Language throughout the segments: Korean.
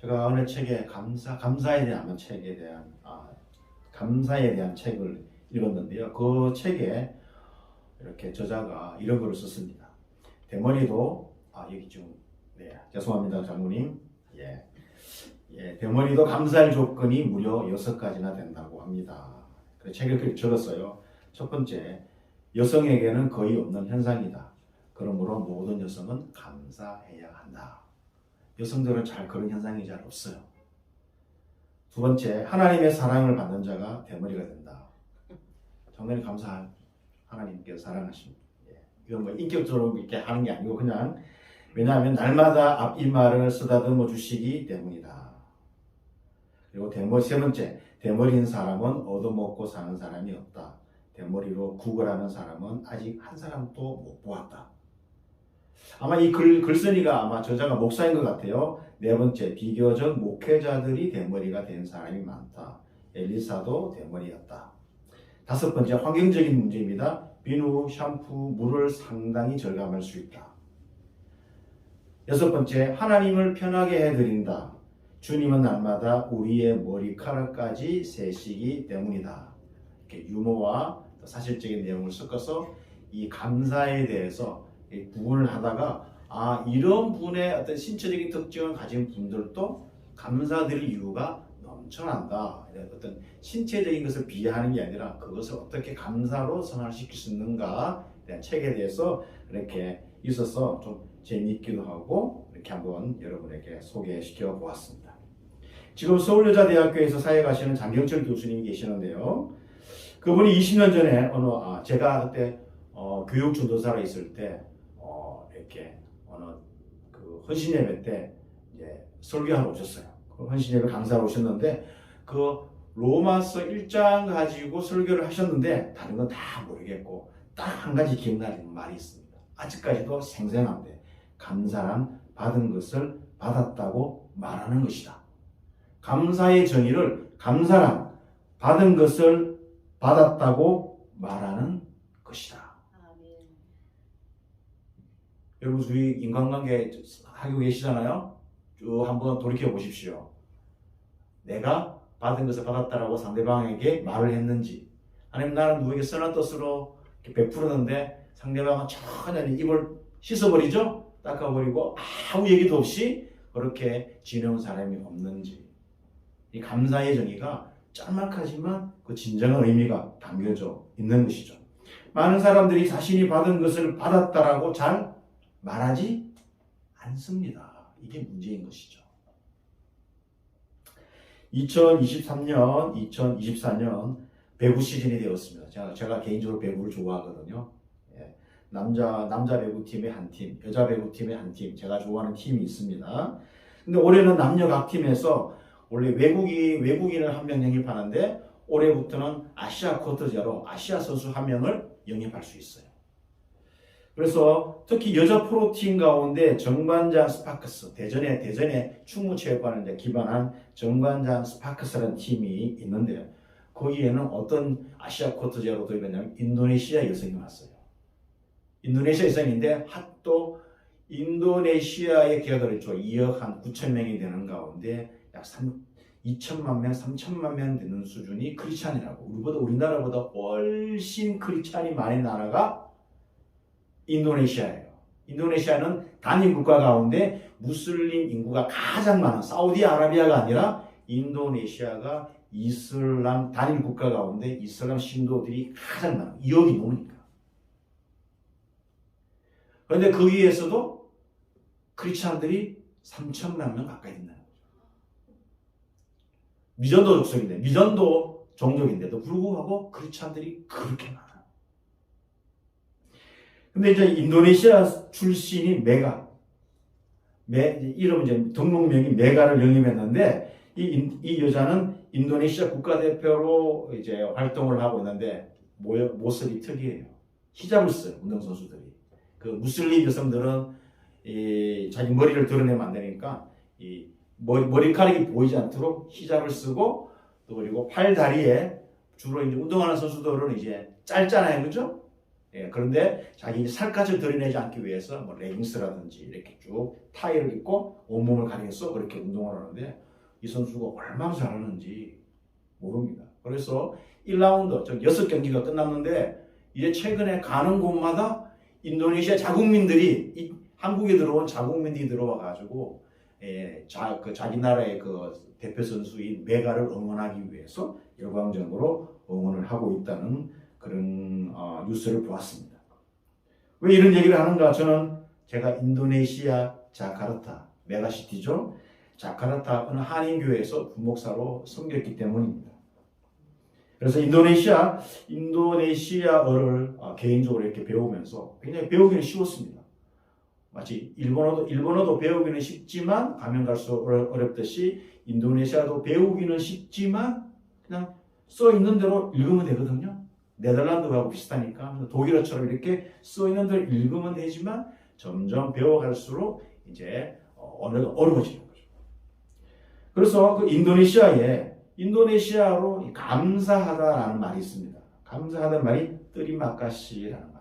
제가 어느 책에 감사에 대한 책에 대한 감사에 대한 책을 읽었는데요. 그 책에 이렇게 저자가 이런 글을 썼습니다. 대머리도 여기 좀 죄송합니다 장모님. 대머리도 감사할 조건이 무려 6가지나 된다고 합니다. 그 책을 그렇게 적었어요. 첫 번째, 여성에게는 거의 없는 현상이다. 그러므로 모든 여성은 감사해야 한다. 여성들은 잘 그런 현상이 잘 없어요. 두 번째, 하나님의 사랑을 받는 자가 대머리가 된다. 정말 감사한 하나님께서 사랑하십니다. 이건 뭐 인격적으로 이렇게 하는 게 아니고 그냥 왜냐하면 날마다 앞이말을 쓰다듬어 주시기 때문이다. 그리고 세 번째, 대머리인 사람은 얻어먹고 사는 사람이 없다. 대머리로 구걸하는 사람은 아직 한 사람도 못 보았다. 아마 이 글쓴이가 아마 저자가 목사인 것 같아요. 네 번째, 비교적 목회자들이 대머리가 된 사람이 많다. 엘리사도 대머리였다. 다섯 번째, 환경적인 문제입니다. 비누, 샴푸, 물을 상당히 절감할 수 있다. 여섯 번째, 하나님을 편하게 해드린다. 주님은 날마다 우리의 머리카락까지 세시기 때문이다. 이렇게 유머와 사실적인 내용을 섞어서 이 감사에 대해서 구분을 하다가 이런 분의 어떤 신체적인 특징을 가진 분들도 감사드릴 이유가 넘쳐난다. 어떤 신체적인 것을 비하하는 게 아니라 그것을 어떻게 감사로 성화시킬 수 있는가 대한 책에 대해서 이렇게 있어서 좀 재미있기도 하고 이렇게 한번 여러분에게 소개시켜 보았습니다. 지금 서울여자대학교에서 사역하시는 장경철 교수님이 계시는데요. 그분이 20년 전에 제가 그때 교육 전도사로 있을 때 이렇게 어느 그 헌신예배 때 이제 설교하러 오셨어요. 그 헌신예배 강사로 오셨는데 그 로마서 1장 가지고 설교를 하셨는데 다른 건 다 모르겠고 딱 한 가지 기억나는 말이 있습니다. 아직까지도 생생한데 감사란 받은 것을 받았다고 말하는 것이다. 감사의 정의를 감사란 받은 것을 받았다고 말하는 것이다. 여러분 우리 인간관계 하고 계시잖아요. 쭉 한번 돌이켜 보십시오. 내가 받은 것을 받았다라고 상대방에게 말을 했는지, 아니면 나는 누구에게 선한 뜻으로 베풀었는데 상대방은 전혀 입을 씻어버리죠? 닦아버리고 아무 얘기도 없이 그렇게 지내온 사람이 없는지. 이 감사의 정의가 짤막하지만 그 진정한 의미가 담겨져 있는 것이죠. 많은 사람들이 자신이 받은 것을 받았다라고 잘 말하지 않습니다. 이게 문제인 것이죠. 2023년, 2024년 배구 시즌이 되었습니다. 제가 개인적으로 배구를 좋아하거든요. 남자 배구팀의 한 팀, 여자 배구팀의 한 팀, 제가 좋아하는 팀이 있습니다. 근데 올해는 남녀 각 팀에서 원래 외국인을 한 명 영입하는데 올해부터는 아시아 쿼터제로 아시아 선수 한 명을 영입할 수 있어요. 그래서 특히 여자 프로팀 가운데 정관장 스파크스, 대전에 충무체육관을 기반한 정관장 스파크스라는 팀이 있는데요. 거기에는 어떤 아시아 쿼터제로 도입했냐면 인도네시아 여성이 왔어요. 인도네시아 여성인데 또 인도네시아의 계약을 2억 한 9천 명이 되는 가운데 약 2천만 명, 3천만 명 되는 수준이 크리스찬이라고. 우리나라보다 훨씬 크리스찬이 많은 나라가 인도네시아예요. 인도네시아는 단일 국가 가운데 무슬림 인구가 가장 많은 사우디아라비아가 아니라 인도네시아가 이슬람 단일 국가 가운데 이슬람 신도들이 가장 많아요. 2억이 넘으니까. 그런데 거기에서도 크리스찬들이 3천만 명 가까이 된다는 거죠. 미전도 족속인데, 미전도 종족인데도 불구하고 크리스찬들이 그렇게 많아요. 근데 이제 인도네시아 출신이 이름 이제 등록명이 메가를 영입했는데 이 여자는 인도네시아 국가대표로 이제 활동을 하고 있는데 모습이 특이해요. 히잡을 써요, 운동선수들이. 그 무슬림 여성들은 자기 머리를 드러내면 안 되니까 머리카락이 보이지 않도록 히잡을 쓰고 또 그리고 팔 다리에 주로 이제 운동하는 선수들은 이제 짧잖아요, 그죠? 예, 그런데 자기 살갗을 드러내지 않기 위해서 뭐 레깅스라든지 이렇게 쭉 타이를 입고 온몸을 가리겠어 그렇게 운동을 하는데 이 선수가 얼마나 잘하는지 모릅니다. 그래서 1라운드, 즉 6경기가 끝났는데 이제 최근에 가는 곳마다 인도네시아 자국민들이 한국에 들어온 자국민들이 들어와 가지고 자기 나라의 그 대표 선수인 메가를 응원하기 위해서 열광적으로 응원을 하고 있다는 그런 뉴스를 보았습니다. 왜 이런 얘기를 하는가? 저는 제가 인도네시아 자카르타 메가시티죠. 자카르타 어느 한인교회에서 부목사로 섬겼기 때문입니다. 그래서 인도네시아어를 개인적으로 이렇게 배우면서 굉장히 배우기는 쉬웠습니다. 마치 일본어도 배우기는 쉽지만 가면 갈수록 어렵듯이 인도네시아도 배우기는 쉽지만 그냥 써 있는 대로 읽으면 되거든요. 네덜란드하고 비슷하니까 독일어처럼 이렇게 써 있는 대로 읽으면 되지만 점점 배워갈수록 이제 언어가 어려워지는 거죠. 그래서 그 인도네시아로 감사하다라는 말이 있습니다. 감사하다는 말이 뜨리마카시라는 말입니다.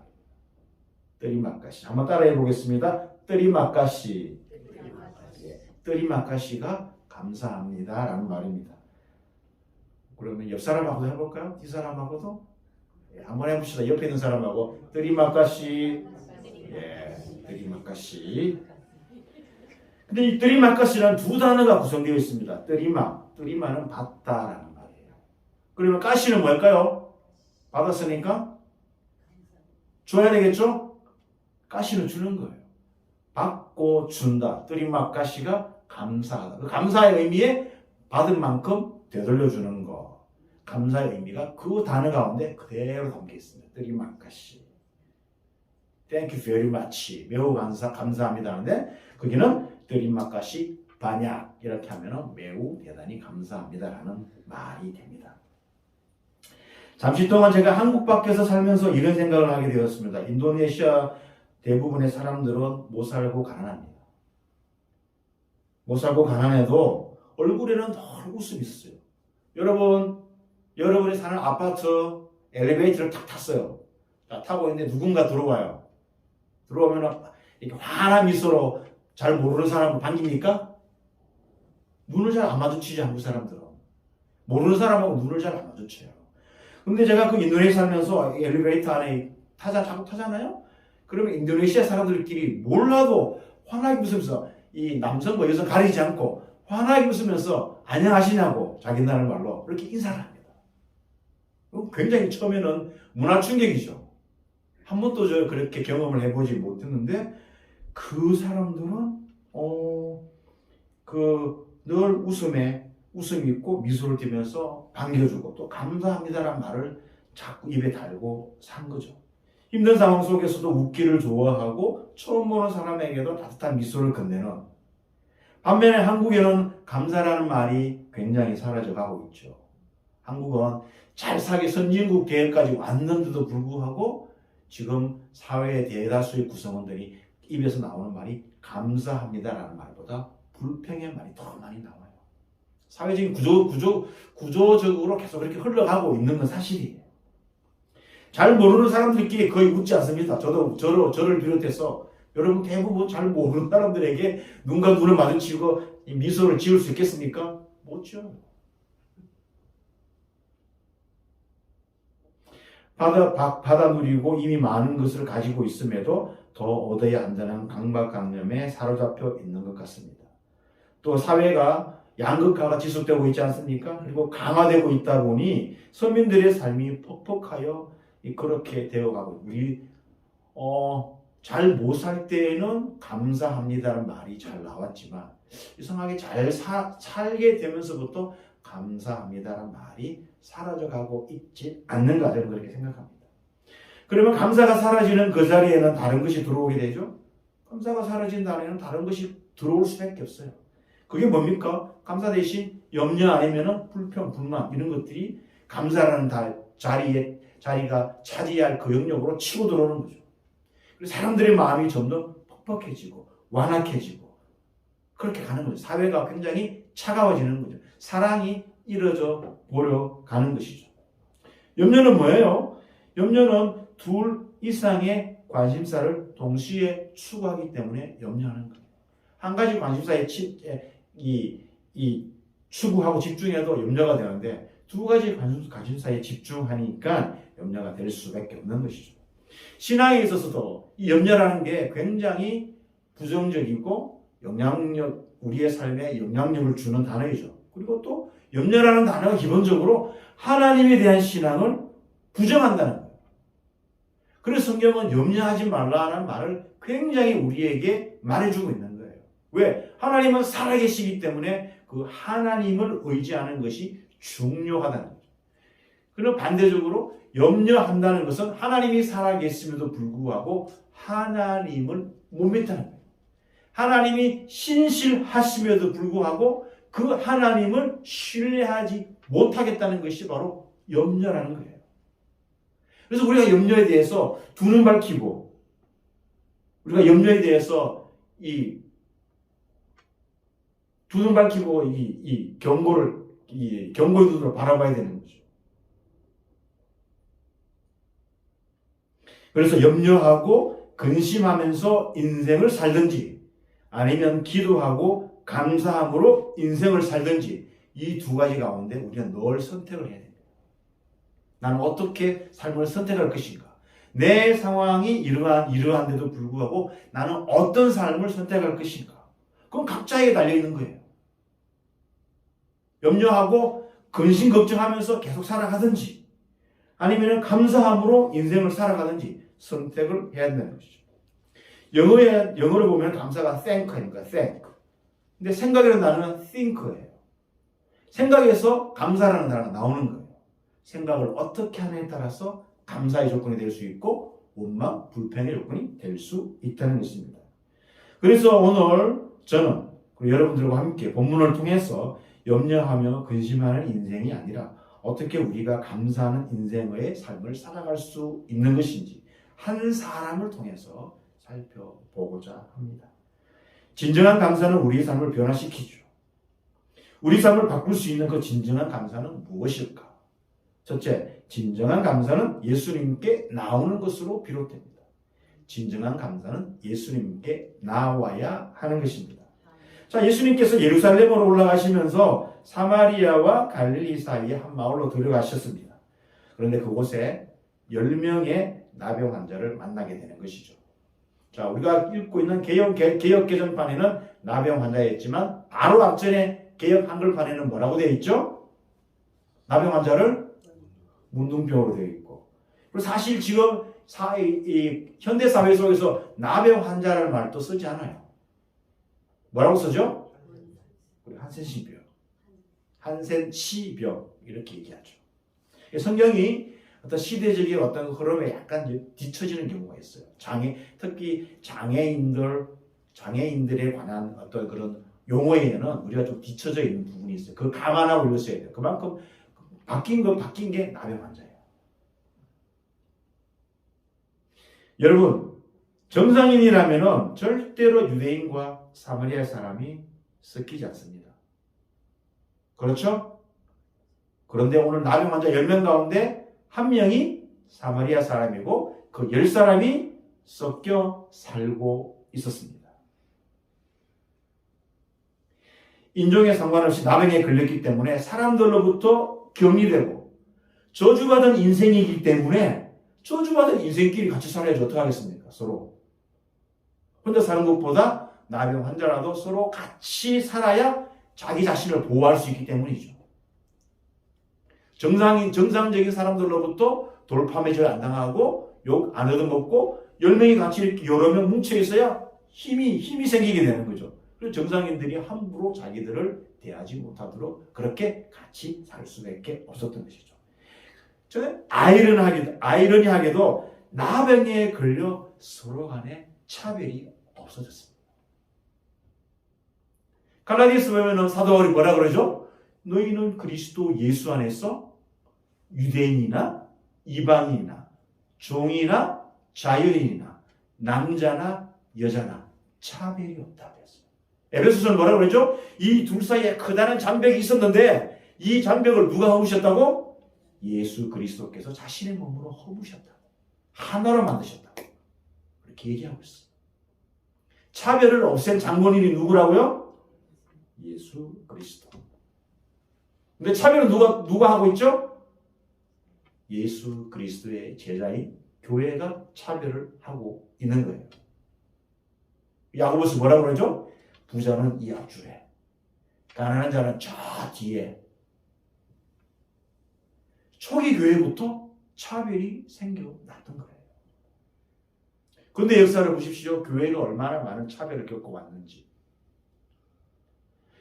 뜨리마카시. 한번 따라해 보겠습니다. 뜨리마카시. 뜨리마카시가 감사합니다라는 말입니다. 그러면 옆 사람하고도 해볼까요? 뒷 사람하고도? 한번 해봅시다. 옆에 있는 사람하고 뜨리마카시. 뜨리마카시. 근데 이 뜨리마카시라는 두 단어가 구성되어 있습니다. 뜨리마는 받다라는 말이에요. 그러면 까시는 뭘까요? 받았으니까 줘야 되겠죠? 까시는 주는 거예요. 받고 준다. 뜨리마카시가 감사하다. 그 감사의 의미에 받은 만큼 되돌려주는 거. 감사의 의미가 그 단어 가운데 그대로 담겨 있습니다. 뜨리마카시. Thank you very much. 매우 감사합니다 하는데 거기는 뜨리마카시 반약 이렇게 하면 매우 대단히 감사합니다라는 말이 됩니다. 잠시 동안 제가 한국 밖에서 살면서 이런 생각을 하게 되었습니다. 인도네시아 대부분의 사람들은 못 살고 가난합니다. 못 살고 가난해도 얼굴에는 늘 웃음이 있어요. 여러분이 사는 아파트 엘리베이터를 탁 탔어요. 타고 있는데 누군가 들어와요. 들어오면 이렇게 환한 미소로 잘 모르는 사람을 반깁니까? 눈을 잘 안 마주치지, 한국 사람들은. 모르는 사람하고 눈을 잘 안 마주쳐요. 근데 제가 그 인도네시아 살면서 엘리베이터 안에 자꾸 타잖아요? 그러면 인도네시아 사람들끼리 몰라도 환하게 웃으면서 이 남성과 여성 가리지 않고 환하게 웃으면서 안녕하시냐고 자기 나라 말로 그렇게 인사를 합니다. 굉장히 처음에는 문화 충격이죠. 한 번도 저 그렇게 경험을 해보지 못했는데 그 사람들은 늘 웃음이 있고 미소를 띠면서 반겨주고 또 감사합니다라는 말을 자꾸 입에 달고 산 거죠. 힘든 상황 속에서도 웃기를 좋아하고 처음 보는 사람에게도 따뜻한 미소를 건네는, 반면에 한국에는 감사라는 말이 굉장히 사라져가고 있죠. 한국은 잘 사게 선진국 대회까지 왔는데도 불구하고 지금 사회의 대다수의 구성원들이 입에서 나오는 말이 감사합니다라는 말보다 불평의 말이 더 많이 나와요. 사회적인 구조적으로 계속 그렇게 흘러가고 있는 건 사실이에요. 잘 모르는 사람들끼리 거의 웃지 않습니다. 저를 비롯해서 여러분 대부분 잘 모르는 사람들에게 눈과 눈을 마주치고 미소를 지을 수 있겠습니까? 못 지어요. 받아 누리고 이미 많은 것을 가지고 있음에도 더 얻어야 한다는 강박관념에 사로잡혀 있는 것 같습니다. 또 사회가 양극화가 지속되고 있지 않습니까? 그리고 강화되고 있다 보니 서민들의 삶이 퍽퍽하여 그렇게 되어가고, 우리 잘 못 살 때에는 감사합니다라는 말이 잘 나왔지만 이상하게 잘 살게 되면서부터 감사합니다라는 말이 사라져가고 있지 않는가, 저는 그렇게 생각합니다. 그러면 감사가 사라지는 그 자리에는 다른 것이 들어오게 되죠. 감사가 사라진 자리에는 다른 것이 들어올 수밖에 없어요. 그게 뭡니까? 감사 대신 염려 아니면 불평, 불만 이런 것들이 감사라는 자리가 차지할 그 영역으로 치고 들어오는 거죠. 그래서 사람들의 마음이 점점 퍽퍽해지고 완악해지고 그렇게 가는 거죠. 사회가 굉장히 차가워지는 거죠. 사랑이 이뤄져 보려 가는 것이죠. 염려는 뭐예요? 염려는 둘 이상의 관심사를 동시에 추구하기 때문에 염려하는 거예요. 한 가지 관심사에 추구하고 집중해도 염려가 되는데 두 가지 관심사에 집중하니까 염려가 될 수밖에 없는 것이죠. 신앙에 있어서도 이 염려라는 게 굉장히 부정적이고 우리의 삶에 영향력을 주는 단어이죠. 그리고 또 염려라는 단어가 기본적으로 하나님에 대한 신앙을 부정한다는 거예요. 그래서 성경은 염려하지 말라는 말을 굉장히 우리에게 말해주고 있는 거예요. 왜? 하나님은 살아계시기 때문에 그 하나님을 의지하는 것이 중요하다는 거죠. 그리고 반대적으로 염려한다는 것은 하나님이 살아계심에도 불구하고 하나님을 못 믿다는 거예요. 하나님이 신실하심에도 불구하고 그 하나님을 신뢰하지 못하겠다는 것이 바로 염려라는 거예요. 그래서 우리가 염려에 대해서 두 눈 밝히고 우리가 염려에 대해서 두 눈 밝히고 경고의 눈으로 바라봐야 되는 거죠. 그래서 염려하고 근심하면서 인생을 살든지 아니면 기도하고 감사함으로 인생을 살든지 이 두 가지 가운데 우리는 늘 선택을 해야 됩니다. 나는 어떻게 삶을 선택할 것인가? 내 상황이 이러한데도 불구하고 나는 어떤 삶을 선택할 것인가? 그건 각자에게 달려있는 거예요. 염려하고 근심 걱정하면서 계속 살아가든지 아니면 감사함으로 인생을 살아가든지 선택을 해야 된다는 것이죠. 영어로 보면 감사가 thank니까 thank. 근데 생각이라는 단어는 think예요. 생각에서 감사라는 단어가 나오는 거예요. 생각을 어떻게 하느냐에 따라서 감사의 조건이 될 수 있고 원망, 불평의 조건이 될 수 있다는 것입니다. 그래서 오늘 저는 여러분들과 함께 본문을 통해서 염려하며 근심하는 인생이 아니라 어떻게 우리가 감사하는 인생의 삶을 살아갈 수 있는 것인지 한 사람을 통해서 살펴보고자 합니다. 진정한 감사는 우리의 삶을 변화시키죠. 우리 삶을 바꿀 수 있는 그 진정한 감사는 무엇일까? 첫째, 진정한 감사는 예수님께 나오는 것으로 비롯됩니다. 진정한 감사는 예수님께 나와야 하는 것입니다. 자, 예수님께서 예루살렘으로 올라가시면서 사마리아와 갈릴리 사이에 한 마을로 들어가셨습니다. 그런데 그곳에 10명의 나병 환자를 만나게 되는 것이죠. 자, 우리가 읽고 있는 개역 개정판에는 나병 환자였지만 바로 앞전에 개역 한글판에는 뭐라고 되어 있죠? 나병 환자를 문둥병으로 되어 있고. 그리고 사실 지금 현대 사회 속에서 나병 환자라는 말도 쓰지 않아요. 뭐라고 쓰죠? 한센시병, 한센시병 이렇게 얘기하죠. 성경이 어떤 시대적인 어떤 흐름에 약간 뒤처지는 경우가 있어요. 특히 장애인들에 관한 어떤 그런 용어에는 우리가 좀 뒤처져 있는 부분이 있어요. 그걸 감안하고 읽었어야 돼요. 그만큼 바뀐 게 나병 환자예요. 여러분, 정상인이라면은 절대로 유대인과 사마리아 사람이 섞이지 않습니다. 그렇죠? 그런데 오늘 나병 환자 10명 가운데 한 명이 사마리아 사람이고 그 10사람이 섞여 살고 있었습니다. 인종에 상관없이 나병에 걸렸기 때문에 사람들로부터 격리되고 저주받은 인생이기 때문에 저주받은 인생끼리 같이 살아야지 어떡하겠습니까? 서로. 혼자 사는 것보다 나병 환자라도 서로 같이 살아야 자기 자신을 보호할 수 있기 때문이죠. 정상적인 사람들로부터 돌파매질 안 당하고 욕 안 얻어먹고 10명이 같이 이렇게 여러 명 뭉쳐 있어야 힘이 생기게 되는 거죠. 그래서 정상인들이 함부로 자기들을 대하지 못하도록 그렇게 같이 살 수밖에 없었던 것이죠. 저는 아이러니하게도 나병에 걸려 서로 간에 차별이 없어졌습니다. 갈라디아서 보면 사도 바울이 뭐라 그러죠? 너희는 그리스도 예수 안에서 유대인이나 이방인이나 종이나 자유인이나 남자나 여자나 차별이 없다 그랬어요. 에베소서는 뭐라고 그러죠? 이 둘 사이에 크다는 장벽이 있었는데 이 장벽을 누가 허무셨다고? 예수 그리스도께서 자신의 몸으로 허무셨다. 하나로 만드셨다. 그렇게 얘기하고 있어요. 차별을 없앤 장본인이 누구라고요? 예수 그리스도. 근데 차별은 누가 하고 있죠? 예수 그리스도의 제자인 교회가 차별을 하고 있는 거예요. 야고보서 뭐라고 그러죠? 부자는 이 앞줄에, 가난한 자는 저 뒤에. 초기 교회부터 차별이 생겨났던 거예요. 그런데 역사를 보십시오. 교회가 얼마나 많은 차별을 겪어왔는지.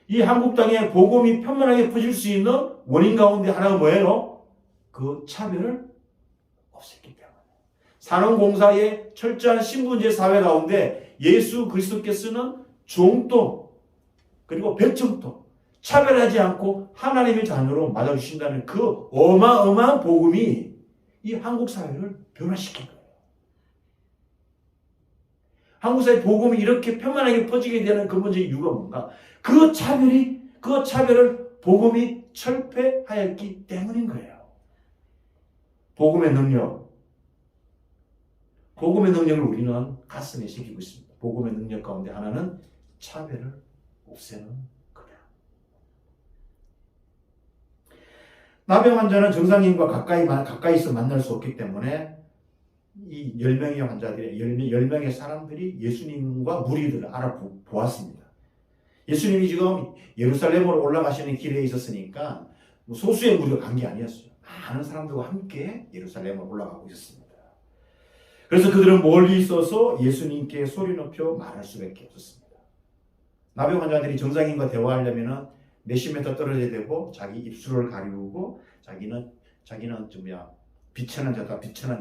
이 한국 땅에 복음이 편만하게 퍼질 수 있는 원인 가운데 하나가 뭐예요? 그 차별을 없앴기 때문에. 산업공사의 철저한 신분제 사회 가운데 예수 그리스도께서는 종도 그리고 백정도 차별하지 않고 하나님의 자녀로 맞아주신다는 그 어마어마한 복음이 이 한국 사회를 변화시킨 거예요. 한국 사회 복음이 이렇게 편만하게 퍼지게 되는 근본적인 이유가 뭔가? 그 차별을 복음이 철폐하였기 때문인 거예요. 복음의 능력을 우리는 가슴에 새기고 있습니다. 복음의 능력 가운데 하나는 차별을 없애는 거다. 나병 환자는 정상인과 가까이서 만날 수 없기 때문에 이 10명의 환자들이 10명의 사람들이 예수님과 무리들을 알아보았습니다. 예수님이 지금 예루살렘으로 올라가시는 길에 있었으니까 소수의 무리가 간 게 아니었어요. 많은 사람들과 함께 예루살렘으로 올라가고 있었습니다. 그래서 그들은 멀리 있어서 예수님께 소리 높여 말할 수밖에 없었습니다. 나병 환자들이 정상인과 대화하려면 몇십 미터 떨어져야 되고 자기 입술을 가리우고 자기는 비천한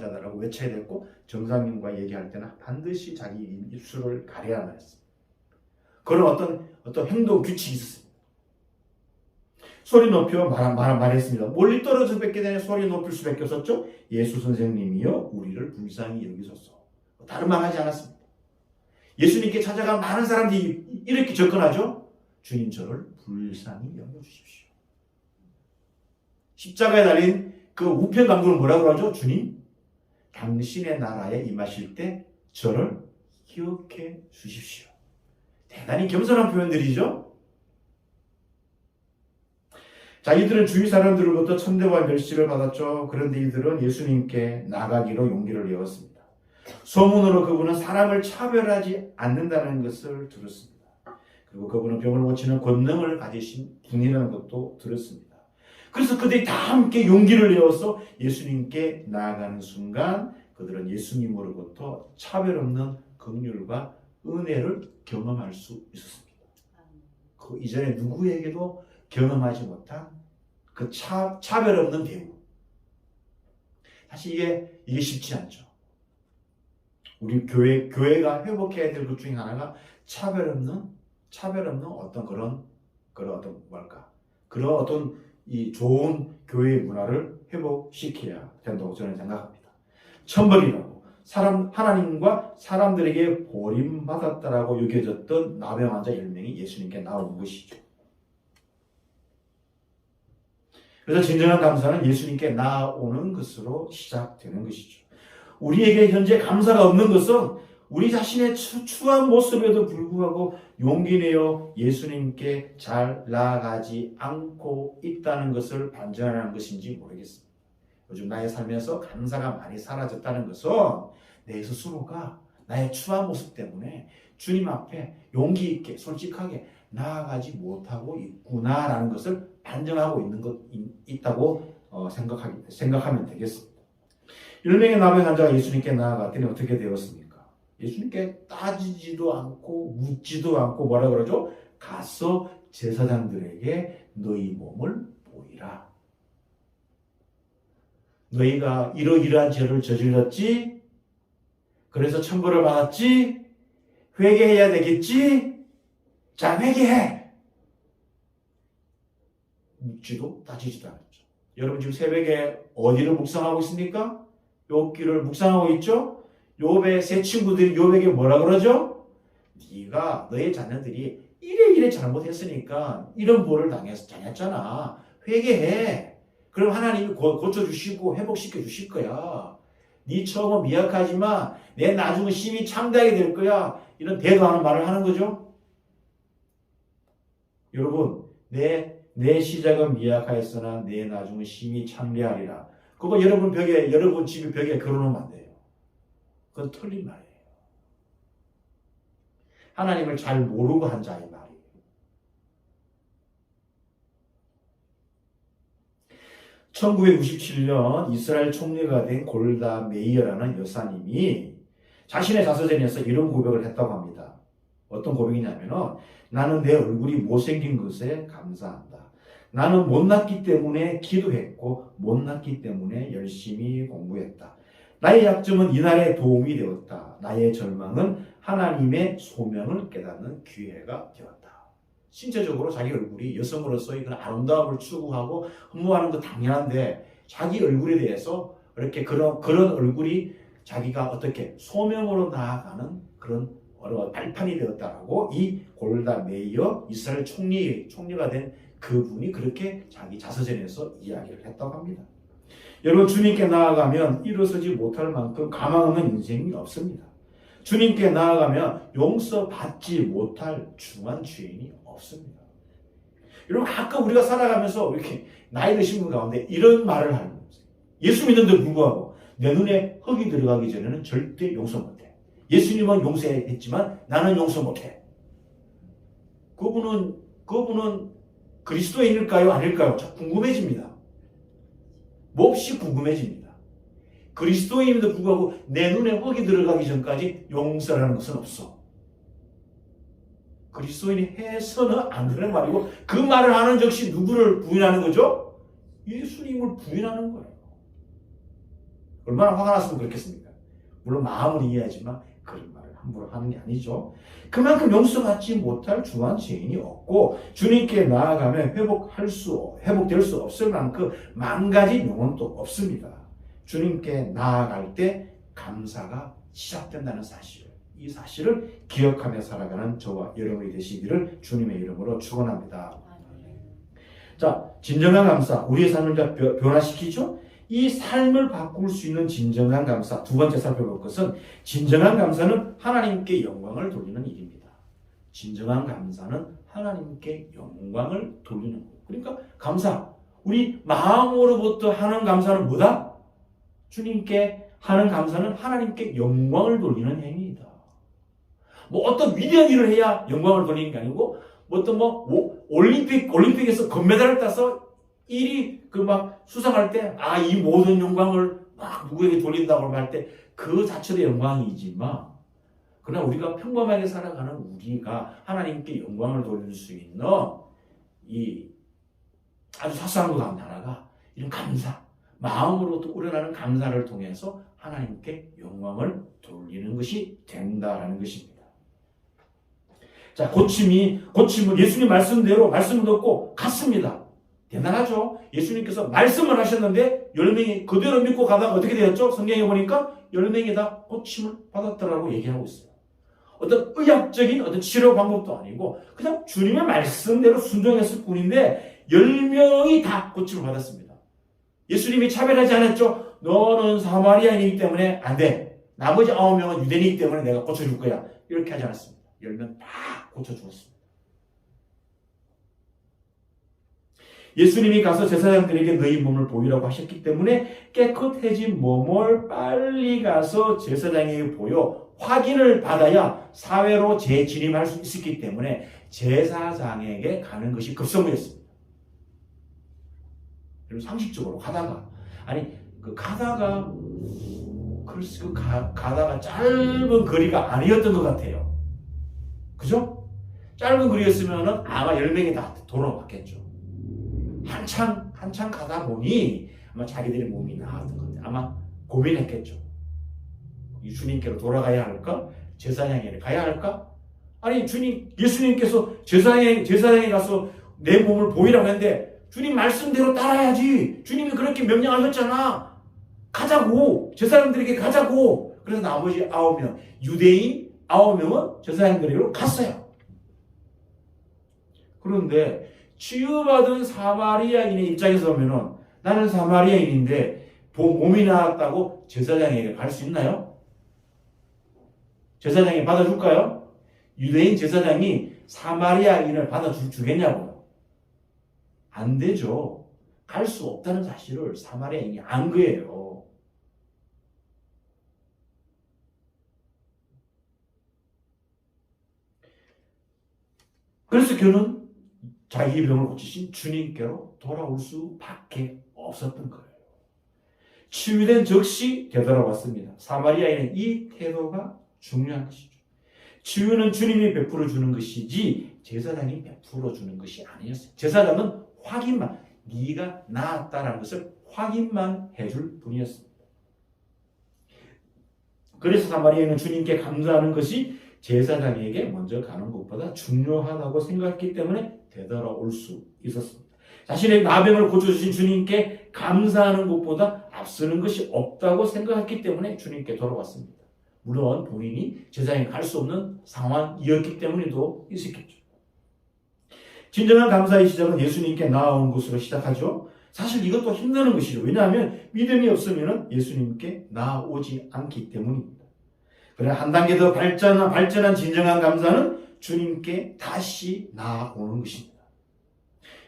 자다라고 외쳐야 됐고 정상인과 얘기할 때는 반드시 자기 입술을 가려야만 했습니다. 그런 어떤 행동 규칙이 있었습니다. 소리 높여 말했습니다. 멀리 떨어져 뵙게 되니 소리 높일 수밖에 없었죠. 예수 선생님이여 우리를 불쌍히 여기소서. 다른 말 하지 않았습니다. 예수님께 찾아간 많은 사람들이 이렇게 접근하죠. 주님 저를 불쌍히 여겨주십시오. 십자가에 달린 그 우편 강도는 뭐라고 하죠? 주님 당신의 나라에 임하실 때 저를 기억해 주십시오. 대단히 겸손한 표현들이죠. 자, 이들은 주위 사람들로부터 천대와 멸시를 받았죠. 그런데 이들은 예수님께 나가기로 용기를 내었습니다. 소문으로 그분은 사람을 차별하지 않는다는 것을 들었습니다. 그리고 그분은 병을 고치는 권능을 가지신 분이라는 것도 들었습니다. 그래서 그들이 다 함께 용기를 내어서 예수님께 나아가는 순간 그들은 예수님으로부터 차별 없는 긍휼과 은혜를 경험할 수 있었습니다. 그 이전에 누구에게도 경험하지 못한 그 차별 없는 배우. 사실 이게 쉽지 않죠. 우리 교회가 회복해야 될 것 중에 하나가 차별 없는 어떤 그런 이 좋은 교회의 문화를 회복시켜야 된다고 저는 생각합니다. 천벌이라고 하나님과 사람들에게 버림받았다라고 여겨졌던 나병 환자 10명이 예수님께 나오는 것이죠. 그래서 진정한 감사는 예수님께 나오는 것으로 시작되는 것이죠. 우리에게 현재 감사가 없는 것은 우리 자신의 추한 모습에도 불구하고 용기 내어 예수님께 잘 나아가지 않고 있다는 것을 반증하는 것인지 모르겠습니다. 요즘 나의 삶에서 감사가 많이 사라졌다는 것은 내 스스로가 나의 추한 모습 때문에 주님 앞에 용기 있게 솔직하게 나아가지 못하고 있구나라는 것을 반증하고 있다고 생각하면 되겠습니다. 10명의 나병 환자가 예수님께 나아갔더니 어떻게 되었습니까? 예수님께 따지지도 않고 묻지도 않고 뭐라 그러죠? 가서 제사장들에게 너희 몸을 보이라. 너희가 이러이러한 죄를 저질렀지? 그래서 천벌을 받았지? 회개해야 되겠지? 자, 회개해! 묻지도 따지지도 않았죠. 여러분 지금 새벽에 어디를 묵상하고 있습니까? 욥기를 묵상하고 있죠? 욥의 세 친구들이 욥에게 뭐라 그러죠? 네가 너의 자녀들이 이래 잘못했으니까 이런 벌을 당했잖아. 회개해. 그럼 하나님이 고쳐주시고 회복시켜 주실 거야. 네 처음은 미약하지만 내 나중은 심히 창대하게 될 거야. 이런 대도하는 말을 하는 거죠. 여러분, 내 시작은 미약하였으나 내 나중은 심히 창대하리라. 그거 여러분 집에 벽에 걸어놓으면 안 돼요. 그건 틀린 말이에요. 하나님을 잘 모르고 한 자의 말이에요. 1997년 이스라엘 총리가 된 골다 메이어라는 여사님이 자신의 자서전에서 이런 고백을 했다고 합니다. 어떤 고백이냐면은 나는 내 얼굴이 못생긴 것에 감사한다. 나는 못났기 때문에 기도했고 못났기 때문에 열심히 공부했다. 나의 약점은 이날의 도움이 되었다. 나의 절망은 하나님의 소명을 깨닫는 기회가 되었다. 신체적으로 자기 얼굴이 여성으로서의 그런 아름다움을 추구하고 흠모하는 거 당연한데 자기 얼굴에 대해서 이렇게 그런 얼굴이 자기가 어떻게 소명으로 나아가는 그런 발판이 되었다라고 이 골다 메이어 이스라엘 총리가 된 그분이 그렇게 자기 자서전에서 이야기를 했다고 합니다. 여러분, 주님께 나아가면 일어서지 못할 만큼 가망 없는 인생이 없습니다. 주님께 나아가면 용서받지 못할 중한 죄인이 없습니다. 여러분, 가끔 우리가 살아가면서 이렇게 나이 드신 분 가운데 이런 말을 하는 거예요. 예수 믿는데도 불구하고 내 눈에 흙이 들어가기 전에는 절대 용서 못해. 예수님은 용서했지만 나는 용서 못해. 그분은 그리스도인일까요? 아닐까요? 자, 궁금해집니다. 몹시 궁금해집니다. 그리스도인임에도 불구하고 내 눈에 흙이 들어가기 전까지 용서라는 것은 없어. 그리스도인이 해서는 안 되는 말이고 그 말을 하는 즉시 누구를 부인하는 거죠? 예수님을 부인하는 거예요. 얼마나 화가 났으면 그렇겠습니까? 물론 마음은 이해하지만 그런 말을 함부로 하는 게 아니죠. 그만큼 용서받지 못할 중한 죄인이 없고 주님께 나아가면 회복될 수 없을 만큼 망가진 영혼도 없습니다. 주님께 나아갈 때 감사가 시작된다는 사실, 이 사실을 기억하며 살아가는 저와 여러분이 되시기를 주님의 이름으로 축원합니다. 자, 진정한 감사, 우리의 삶을 변화시키죠? 이 삶을 바꿀 수 있는 진정한 감사, 두 번째 살펴볼 것은 진정한 감사는 하나님께 영광을 돌리는 일입니다. 진정한 감사는 하나님께 영광을 돌리는 것. 그러니까 감사, 우리 마음으로부터 하는 감사는 뭐다? 주님께 하는 감사는 하나님께 영광을 돌리는 행위이다. 어떤 위대한 일을 해야 영광을 돌리는 게 아니고 어떤 올림픽에서 금메달을 따서 1위 수상할 때 이 모든 영광을 막 누구에게 돌린다고 할 때 그 자체도 영광이지만 그러나 우리가 평범하게 살아가는 우리가 하나님께 영광을 돌릴 수 있는 이 아주 사소한 것 가운데 하나가 이런 감사, 마음으로부터 우러나는 감사를 통해서 하나님께 영광을 돌리는 것이 된다라는 것입니다. 자, 고침은 예수님 말씀대로 말씀을 듣고 갔습니다. 대단하죠? 예수님께서 말씀을 하셨는데 10명이 그대로 믿고 가다가 어떻게 되었죠? 성경에 보니까 10명이 다 고침을 받았다라고 얘기하고 있어요. 어떤 의학적인 어떤 치료 방법도 아니고 그냥 주님의 말씀대로 순종했을 뿐인데 10명이 다 고침을 받았습니다. 예수님이 차별하지 않았죠? 너는 사마리아인이기 때문에 안 돼. 나머지 9명은 유대인이기 때문에 내가 고쳐줄 거야. 이렇게 하지 않았습니다. 10명 다 고쳐주었습니다. 예수님이 가서 제사장들에게 너희 몸을 보이라고 하셨기 때문에 깨끗해진 몸을 빨리 가서 제사장에게 보여 확인을 받아야 사회로 재진입할 수 있었기 때문에 제사장에게 가는 것이 급선무였습니다. 상식적으로 가다가 짧은 거리가 아니었던 것 같아요. 그죠? 짧은 거리였으면 아마 10명이 다 돌아왔겠죠. 한참 가다 보니 아마 자기들의 몸이 나았던 것 같아요. 아마 고민했겠죠. 이 주님께로 돌아가야 할까? 제사장에게 가야 할까? 아니 예수님께서 제사장에 가서 내 몸을 보이라고 했는데 주님 말씀대로 따라야지. 주님이 그렇게 명령하셨잖아. 가자고. 제사장들에게 가자고. 그래서 나머지 9명, 유대인 9명은 제사장들에게로 갔어요. 그런데 치유받은 사마리아인의 입장에서 보면은 나는 사마리아인인데 몸이 나았다고 제사장에게 갈 수 있나요? 제사장이 받아줄까요? 유대인 제사장이 사마리아인을 받아주겠냐고요? 안 되죠. 갈 수 없다는 사실을 사마리아인이 안 거예요. 그래서 그는 자기 병을 고치신 주님께로 돌아올 수밖에 없었던 거예요. 치유된 즉시 되돌아왔습니다. 사마리아인의 이 태도가 중요한 것이죠. 치유는 주님이 베풀어 주는 것이지 제사장이 베풀어 주는 것이 아니었어요. 제사장은 확인만, 네가 나았다는 것을 확인만 해줄 뿐이었습니다. 그래서 사마리아인은 주님께 감사하는 것이 제사장에게 먼저 가는 것보다 중요하다고 생각했기 때문에 되돌아올 수 있었습니다. 자신의 나병을 고쳐주신 주님께 감사하는 것보다 앞서는 것이 없다고 생각했기 때문에 주님께 돌아왔습니다. 물론 본인이 제사장에 갈 수 없는 상황이었기 때문에도 있었겠죠. 진정한 감사의 시작은 예수님께 나아온 것으로 시작하죠. 사실 이것도 힘드는 것이죠. 왜냐하면 믿음이 없으면 예수님께 나아오지 않기 때문입니다. 그러나 한 단계 더 발전한 진정한 감사는 주님께 다시 나아오는 것입니다.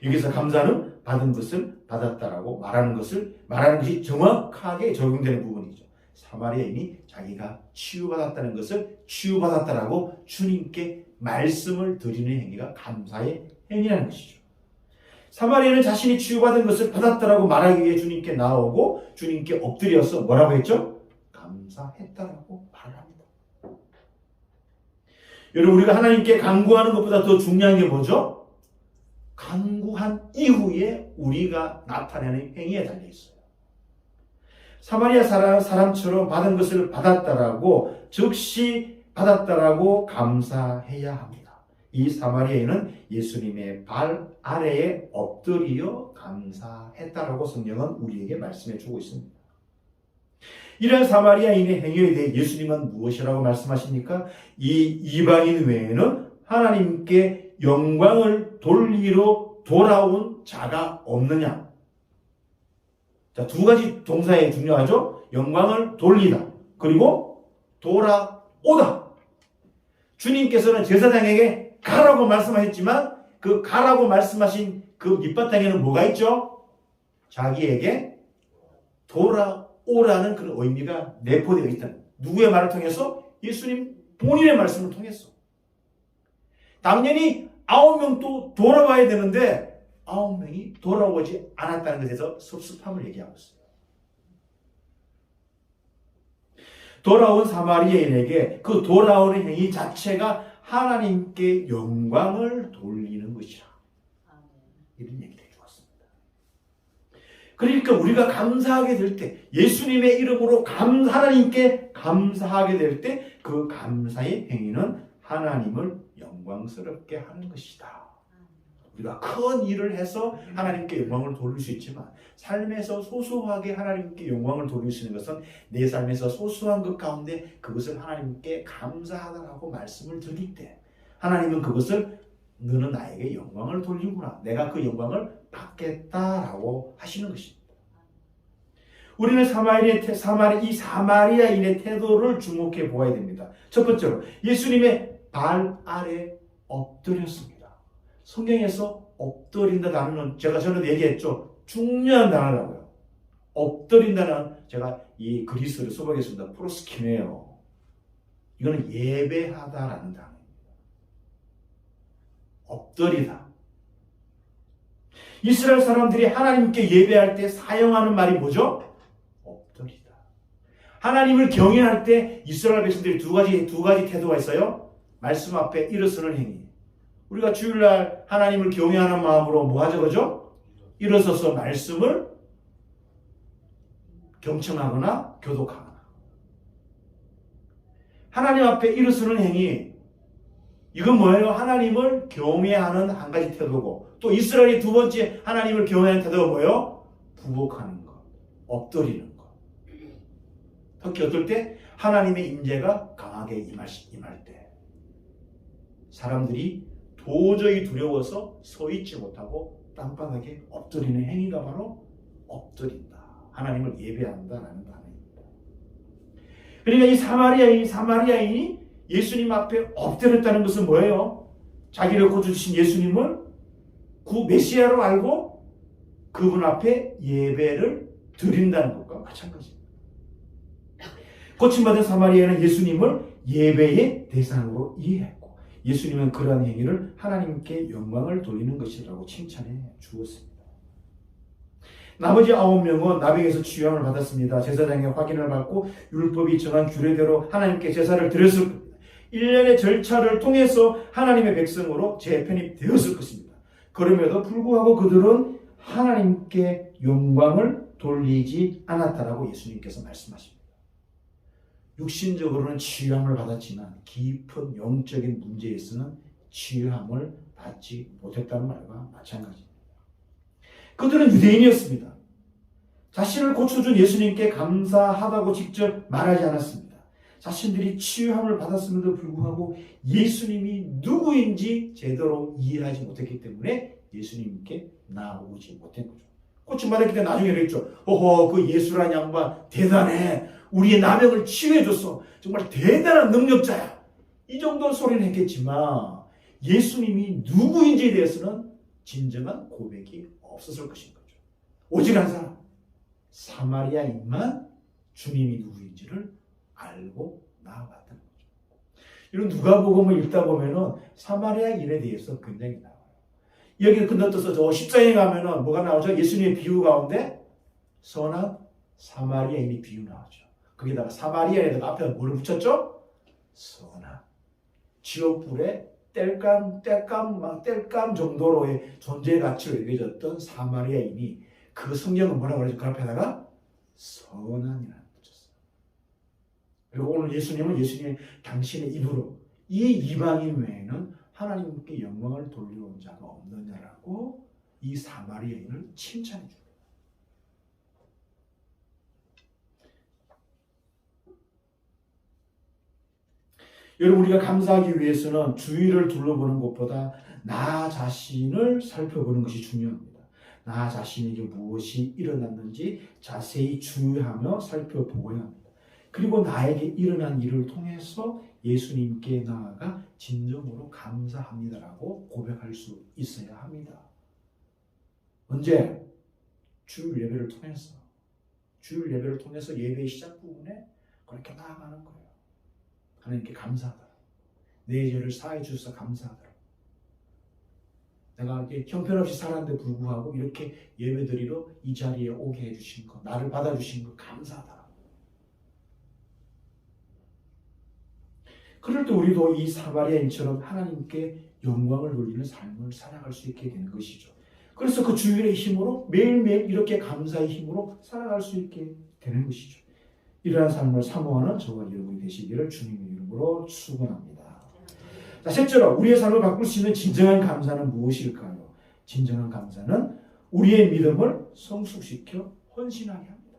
여기서 감사는 받은 것을 받았다라고 말하는 것이 정확하게 적용되는 부분이죠. 사마리아인이 자기가 치유받았다는 것을 치유받았다라고 주님께 말씀을 드리는 행위가 감사의 행위라는 것이죠. 사마리아인은 자신이 치유받은 것을 받았다라고 말하기 위해 주님께 나오고 주님께 엎드려서 뭐라고 했죠? 감사했다라고 말합니다. 여러분, 우리가 하나님께 간구하는 것보다 더 중요한 게 뭐죠? 간구한 이후에 우리가 나타내는 행위에 달려있어요. 사마리아 사람처럼 받은 것을 받았다라고, 즉시 받았다라고 감사해야 합니다. 이 사마리아인은 예수님의 발 아래에 엎드려 감사했다라고 성경은 우리에게 말씀해 주고 있습니다. 이런 사마리아인의 행위에 대해 예수님은 무엇이라고 말씀하십니까? 이 이방인 외에는 하나님께 영광을 돌리러 돌아온 자가 없느냐? 자, 두 가지 동사에 중요하죠? 영광을 돌리다. 그리고 돌아오다. 주님께서는 제사장에게 가라고 말씀하셨지만 그 가라고 말씀하신 그 밑바탕에는 뭐가 있죠? 자기에게 돌아오라는 그런 의미가 내포되어 있다. 누구의 말을 통해서? 예수님 본인의 말씀을 통해서. 당연히 9명도 돌아와야 되는데 9명이 돌아오지 않았다는 것에 대해서 섭섭함을 얘기하고 있어요. 돌아온 사마리아인에게 그 돌아오는 행위 자체가 하나님께 영광을 돌리는 것이라. 이런 얘기를 해주었습니다. 그러니까 우리가 감사하게 될 때, 예수님의 이름으로 하나님께 감사하게 될 때 그 감사의 행위는 하나님을 영광스럽게 하는 것이다. 우리가 큰 일을 해서 하나님께 영광을 돌릴 수 있지만 삶에서 소소하게 하나님께 영광을 돌릴 수 있는 것은 내 삶에서 소소한 것 가운데 그것을 하나님께 감사하다라고 말씀을 드릴 때 하나님은 그것을 너는 나에게 영광을 돌리구나. 내가 그 영광을 받겠다라고 하시는 것입니다. 우리는 이 사마리아인의 태도를 주목해 보아야 됩니다. 첫 번째로 예수님의 발 아래 엎드렸습니다. 성경에서 엎드린다 단어는 제가 전에도 얘기했죠. 중요한 단어라고요. 엎드린다는 제가 이 그리스어를 써보겠습니다. 프로스키네요. 이거는 예배하다라는 단어입니다. 엎드리다. 이스라엘 사람들이 하나님께 예배할 때 사용하는 말이 뭐죠? 엎드리다. 하나님을 경외할 때 이스라엘 백성들이 두 가지 태도가 있어요. 말씀 앞에 일어서는 행위. 우리가 주일날 하나님을 경외하는 마음으로 뭐 하죠, 그죠? 일어서서 말씀을 경청하거나 교독하거나. 하나님 앞에 일어서는 행위. 이건 뭐예요? 하나님을 경외하는 한 가지 태도고, 또 이스라엘이 두 번째 하나님을 경외하는 태도가 뭐예요? 부복하는 것, 엎드리는 것. 특히 어떨 때? 하나님의 임재가 강하게 임할 때. 사람들이 도저히 두려워서 서 있지 못하고 땅바닥에 엎드리는 행위가 바로 엎드린다 하나님을 예배한다라는 단어입니다. 그러니까 이 사마리아인이 예수님 앞에 엎드렸다는 것은 뭐예요? 자기를 고쳐주신 예수님을 구 메시아로 알고 그분 앞에 예배를 드린다는 것과 마찬가지입니다. 고침받은 사마리아는 예수님을 예배의 대상으로 이해했고 예수님은 그러한 행위를 하나님께 영광을 돌리는 것이라고 칭찬해 주었습니다. 나머지 9명은 나병에서 치유함을 받았습니다. 제사장의 확인을 받고 율법이 정한 규례대로 하나님께 제사를 드렸을 겁니다. 일련의 절차를 통해서 하나님의 백성으로 재편입되었을 것입니다. 그럼에도 불구하고 그들은 하나님께 영광을 돌리지 않았다라고 예수님께서 말씀하십니다. 육신적으로는 치유함을 받았지만 깊은 영적인 문제에서는 치유함을 받지 못했다는 말과 마찬가지입니다. 그들은 유대인이었습니다. 자신을 고쳐준 예수님께 감사하다고 직접 말하지 않았습니다. 자신들이 치유함을 받았음에도 불구하고 예수님이 누구인지 제대로 이해하지 못했기 때문에 예수님께 나오지 못한 거죠. 고침받았기 때문에 나중에 그랬죠. 그 예수라는 양반 대단해. 우리의 나병을 치유해줬어. 정말 대단한 능력자야. 이 정도 소리는 했겠지만 예수님이 누구인지에 대해서는 진정한 고백이 없었을 것인 거죠. 오직 한 사람, 사마리아인만 주님이 누구인지를 알고 나아갔다는 거죠. 이런 누가복음을 읽다 보면은 사마리아인에 대해서 굉장히 나와요. 여기 건너뛰어서 저 14장에 가면은 뭐가 나오죠? 예수님의 비유 가운데 선한 사마리아인이 비유 나오죠. 거기다가 사마리아에다가 앞에 뭐를 붙였죠? 선한. 지옥불에 뗄감 정도로의 존재 가치로 여겨졌던 사마리아인이 그 성경은 뭐라고 그러죠? 그 앞에다가 선한이라는 붙였어요. 그리고 오늘 예수님은 당신의 입으로 이 이방인 외에는 하나님께 영광을 돌려온 자가 없느냐라고 이 사마리아인을 칭찬해 줍니다. 여러분, 우리가 감사하기 위해서는 주위를 둘러보는 것보다 나 자신을 살펴보는 것이 중요합니다. 나 자신에게 무엇이 일어났는지 자세히 주의하며 살펴보아야 합니다. 그리고 나에게 일어난 일을 통해서 예수님께 나아가 진정으로 감사합니다라고 고백할 수 있어야 합니다. 언제? 주일 예배를 통해서. 주일 예배를 통해서 예배의 시작 부분에 그렇게 나아가는 거예요. 하나님께 감사하더라. 내 죄를 사해 주셔서 감사하더라. 내가 형편없이 살았는데 불구하고 이렇게 예배드리러 이 자리에 오게 해주신 것, 나를 받아주신 것 감사하더라. 그럴 때 우리도 이 사마리아인처럼 하나님께 영광을 돌리는 삶을 살아갈 수 있게 되는 것이죠. 그래서 그 주일의 힘으로 매일매일 이렇게 감사의 힘으로 살아갈 수 있게 되는 것이죠. 이러한 삶을 사모하는 저와 여러분이 되시기를 주님의 이름으로 축원합니다. 자, 셋째로 우리의 삶을 바꿀 수 있는 진정한 감사는 무엇일까요? 진정한 감사는 우리의 믿음을 성숙시켜 헌신하게 합니다.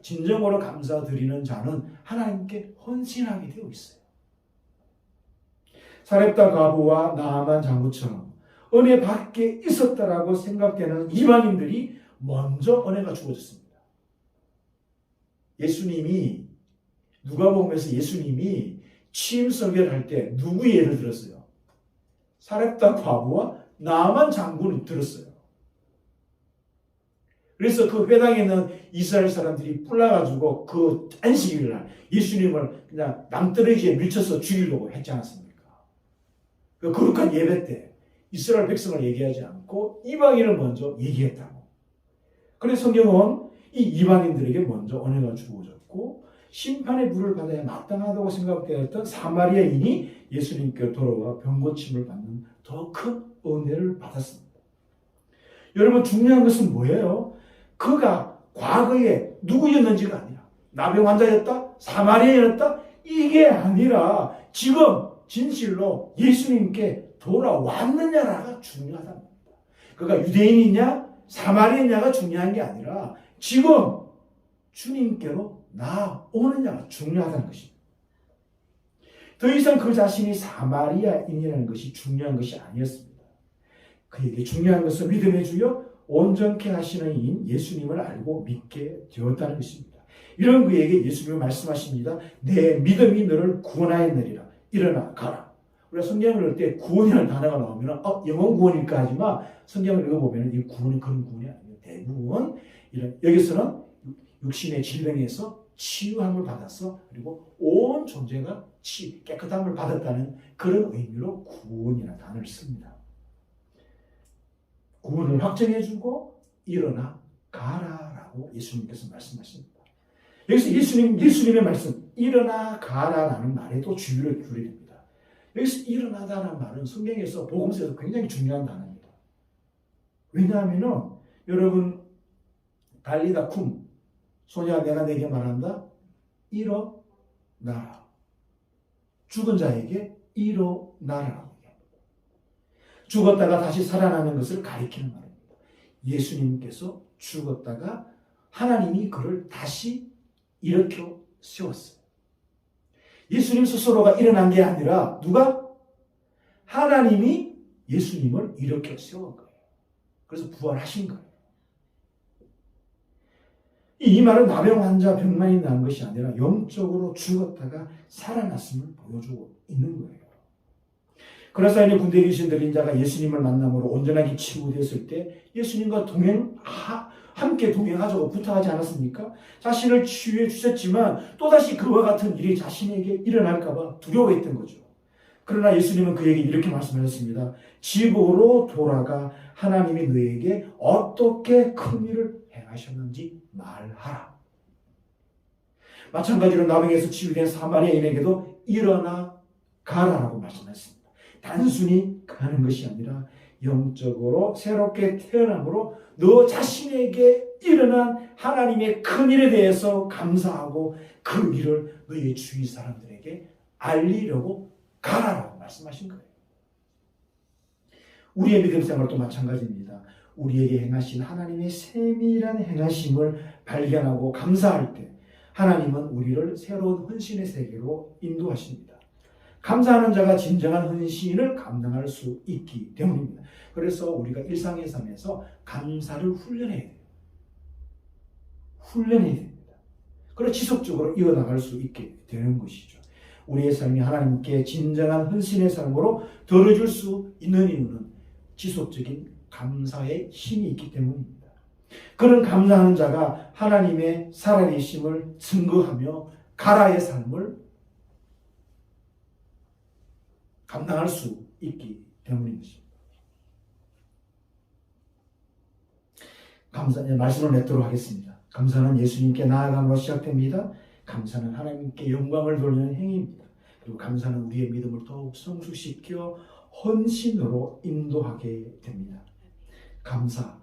진정으로 감사드리는 자는 하나님께 헌신하게 되어 있어요. 사렙다 과부와 나아만 장구처럼 은혜 밖에 있었다라고 생각되는 이방인들이 먼저 은혜가 주어졌습니다. 예수님이 누가복음에서 예수님이 취임 설교를 할 때 누구 예를 들었어요? 사렙다 과부와 나아만 장군을 들었어요. 그래서 그 회당에 있는 이스라엘 사람들이 뿔나가지고 그 안식일날 예수님을 그냥 남떨어지에 밀쳐서 죽이려고 했지 않습니까? 그 거룩한 예배 때 이스라엘 백성을 얘기하지 않고 이방인을 먼저 얘기했다고. 그래서 성경은 이 이방인들에게 먼저 은혜가 주어졌고 심판의 불을 받아야 마땅하다고 생각되었던 사마리아인이 예수님께 돌아와 병고침을 받는 더 큰 은혜를 받았습니다. 여러분, 중요한 것은 뭐예요? 그가 과거에 누구였는지가 아니라 나병 환자였다? 사마리아였다? 이게 아니라 지금 진실로 예수님께 돌아왔느냐가 중요하다는 겁니다. 그가 유대인이냐 사마리아냐가 중요한 게 아니라 지금 주님께로 나오느냐가 중요하다는 것입니다. 더 이상 그 자신이 사마리아인이라는 것이 중요한 것이 아니었습니다. 그에게 중요한 것은 믿음의 주요 온전케 하시는 이인 예수님을 알고 믿게 되었다는 것입니다. 이런 그에게 예수님이 말씀하십니다. 내 믿음이 너를 구원하였느니라. 일어나 가라. 우리가 성경을 읽을 때 구원이라는 단어가 나오면 영원 구원일까 하지만 성경을 읽어보면 이 구원은 그런 구원이 아니에요. 대부분 여기서는 육신의 질병에서 치유함을 받았어. 그리고 온 존재가 깨끗함을 받았다는 그런 의미로 구원이라는 단어를 씁니다. 구원을 확정해주고 일어나 가라라고 예수님께서 말씀하십니다. 여기서 예수님의 말씀 일어나 가라라는 말에도 주의를 두어야 됩니다. 여기서 일어나다라는 말은 성경에서 복음서에서 굉장히 중요한 단어입니다. 왜냐하면 여러분 달리다 쿰 소녀가 내가 내게 말한다 일어나라. 죽은 자에게 일어나라라고 얘기합니다. 죽었다가 다시 살아나는 것을 가리키는 말입니다. 예수님께서 죽었다가 하나님이 그를 다시 일으켜 세웠어요. 예수님 스스로가 일어난 게 아니라 누가? 하나님이 예수님을 일으켜 세운 거예요. 그래서 부활하신 거예요. 이 말은 나병 환자 병만이 난 것이 아니라 영적으로 죽었다가 살아났음을 보여주고 있는 거예요. 그래서 이제 군대에 계신 들린 자가 예수님을 만남으로 온전하게 치유되었을 때 예수님과 함께 동행하자고 부탁하지 않았습니까? 자신을 치유해 주셨지만 또다시 그와 같은 일이 자신에게 일어날까 봐 두려워했던 거죠. 그러나 예수님은 그에게 이렇게 말씀하셨습니다. 집으로 돌아가 하나님이 너에게 어떻게 큰 일을 행하셨는지 말하라. 마찬가지로 나병에서 치유된 사마리아인에게도 일어나 가라라고 말씀하셨습니다. 단순히 가는 것이 아니라 영적으로 새롭게 태어남으로 너 자신에게 일어난 하나님의 큰 일에 대해서 감사하고 그 일을 너의 주위 사람들에게 알리려고 가라라고 말씀하신 거예요. 우리의 믿음 생활도 마찬가지입니다. 우리에게 행하신 하나님의 세밀한 행하심을 발견하고 감사할 때 하나님은 우리를 새로운 헌신의 세계로 인도하십니다. 감사하는 자가 진정한 헌신을 감당할 수 있기 때문입니다. 그래서 우리가 일상의 삶에서 감사를 훈련해야 돼요. 훈련해야 됩니다. 그래서 지속적으로 이어나갈 수 있게 되는 것이죠. 우리의 삶이 하나님께 진정한 헌신의 삶으로 들어줄 수 있는 이유는 지속적인 감사의 힘이 있기 때문입니다. 그런 감사하는 자가 하나님의 살아계심을 증거하며 가라의 삶을 감당할 수 있기 때문인 것입니다. 말씀을 맺도록 하겠습니다. 감사는 예수님께 나아감으로 시작됩니다. 감사는 하나님께 영광을 돌리는 행위입니다. 그리고 감사는 우리의 믿음을 더욱 성숙시켜 헌신으로 인도하게 됩니다. 감사,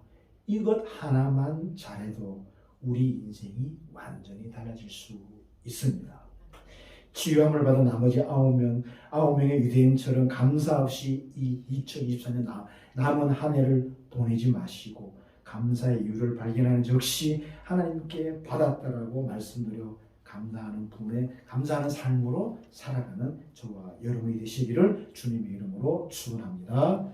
이것 하나만 잘해도 우리 인생이 완전히 달라질 수 있습니다. 치유함을 받은 나머지 9명의 유대인처럼 감사 없이 이 2024년 남은 한 해를 보내지 마시고 감사의 이유를 발견하는 즉시 하나님께 받았다라고 말씀드려 감사하는 삶으로 살아가는 저와 여러분이 되시기를 주님의 이름으로 축원합니다.